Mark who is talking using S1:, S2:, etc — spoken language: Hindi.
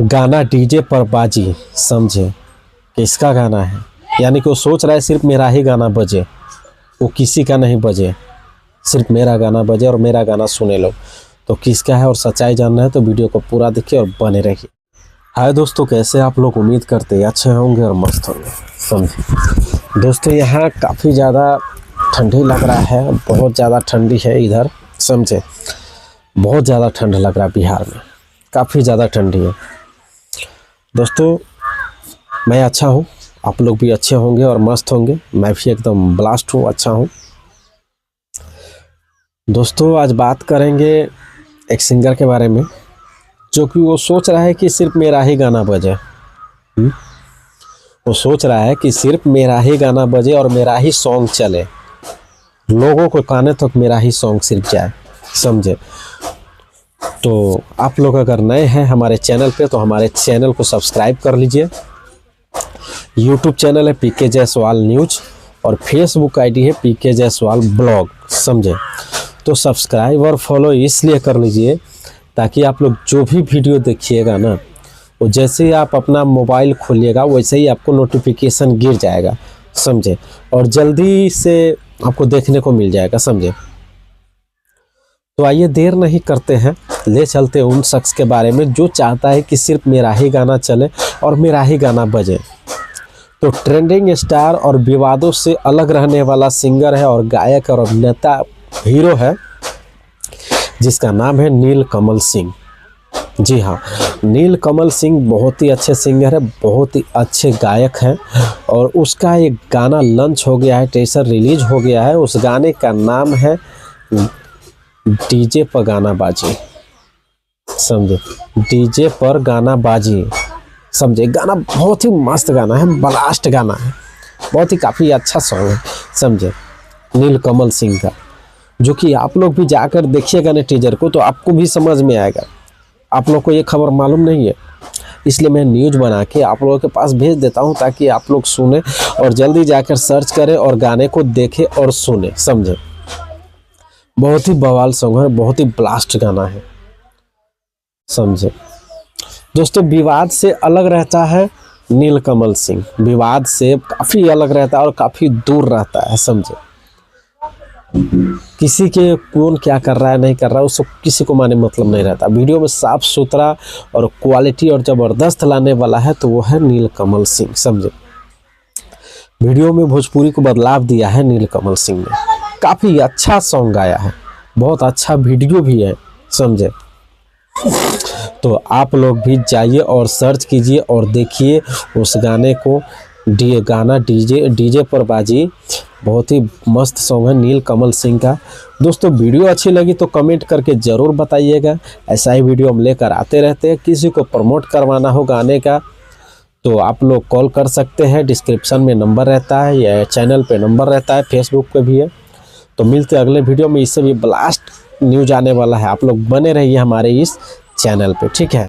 S1: गाना डीजे पर बाजी, समझे किसका गाना है। यानी कि वो सोच रहा है सिर्फ मेरा ही गाना बजे, वो किसी का नहीं बजे, सिर्फ मेरा गाना बजे और मेरा गाना सुने लोग। तो किसका है और सच्चाई जानना है तो वीडियो को पूरा देखिए और बने रहिए। हाय दोस्तों, कैसे आप लोग? उम्मीद करते हैं अच्छे होंगे और मस्त होंगे। समझे दोस्तों, यहाँ काफ़ी ज़्यादा ठंडी लग रहा है, बहुत ज़्यादा ठंडी है इधर। समझे, बहुत ज़्यादा ठंड लग रहा है बिहार में, काफ़ी ज़्यादा ठंडी है दोस्तों। मैं अच्छा हूँ, आप लोग भी अच्छे होंगे और मस्त होंगे। मैं भी एकदम ब्लास्ट हूँ, अच्छा हूँ दोस्तों। आज बात करेंगे एक सिंगर के बारे में जो कि वो सोच रहा है कि सिर्फ मेरा ही गाना बजे। वो सोच रहा है कि सिर्फ मेरा ही गाना बजे और मेरा ही सॉन्ग चले, लोगों को काने तक मेरा ही सॉन्ग सिर्फ जाए। समझे, तो आप लोग अगर नए हैं हमारे चैनल पे तो हमारे चैनल को सब्सक्राइब कर लीजिए। यूट्यूब चैनल है पीके जायसवाल न्यूज और फेसबुक आईडी है पीके जायसवाल ब्लॉग। समझे, तो सब्सक्राइब और फॉलो इसलिए कर लीजिए ताकि आप लोग जो भी वीडियो देखिएगा ना, वो जैसे ही आप अपना मोबाइल खोलिएगा वैसे ही आपको नोटिफिकेशन गिर जाएगा। समझे, और जल्दी से आपको देखने को मिल जाएगा। समझे, तो आइए देर नहीं करते हैं, ले चलते हैं उन शख्स के बारे में जो चाहता है कि सिर्फ मेरा ही गाना चले और मेरा ही गाना बजे। तो ट्रेंडिंग स्टार और विवादों से अलग रहने वाला सिंगर है और गायक और अभिनेता हीरो है जिसका नाम है नीलकमल सिंह। जी हाँ, नीलकमल सिंह बहुत ही अच्छे सिंगर है, बहुत ही अच्छे गायक हैं और उसका एक गाना लॉन्च हो गया है, टीजर रिलीज हो गया है। उस गाने का नाम है डीजे पर गाना बाजी। समझे, डीजे पर गाना बाजी। समझे, गाना बहुत ही मस्त गाना है, ब्लास्ट गाना है, बहुत ही काफ़ी अच्छा सॉन्ग है। समझे, नीलकमल सिंह का, जो कि आप लोग भी जाकर देखिएगा ना टीजर को तो आपको भी समझ में आएगा। आप लोग को ये खबर मालूम नहीं है, इसलिए मैं न्यूज़ बना के आप लोगों के पास भेज देता हूँ ताकि आप लोग सुने और जल्दी जाकर सर्च करें और गाने को देखें और सुने। समझे, बहुत ही बवाल सॉन्ग है, बहुत ही ब्लास्ट गाना है। समझे दोस्तों, विवाद से अलग रहता है नीलकमल सिंह, विवाद से काफ़ी अलग रहता है और काफ़ी दूर रहता है। समझे, किसी के कौन क्या कर रहा है नहीं कर रहा है उसको किसी को माने मतलब नहीं रहता। वीडियो में साफ सुथरा और क्वालिटी और ज़बरदस्त लाने वाला है तो वो है नीलकमल सिंह। समझे, वीडियो में भोजपुरी को बदलाव दिया है नीलकमल सिंह ने, काफ़ी अच्छा सॉन्ग गाया है, बहुत अच्छा वीडियो भी है। समझे, तो आप लोग भी जाइए और सर्च कीजिए और देखिए उस गाने को। गाना डीजे पर बाजी, बहुत ही मस्त सॉन्ग है नीलकमल सिंह का। दोस्तों, वीडियो अच्छी लगी तो कमेंट करके ज़रूर बताइएगा। ऐसा ही वीडियो हम लेकर आते रहते हैं। किसी को प्रमोट करवाना हो गाने का तो आप लोग कॉल कर सकते हैं, डिस्क्रिप्शन में नंबर रहता है या चैनल पे नंबर रहता है, फेसबुक पे भी है। तो मिलते हैं अगले वीडियो में, इससे भी ब्लास्ट न्यूज आने वाला है। आप लोग बने रहिए हमारे इस चैनल पे, ठीक है।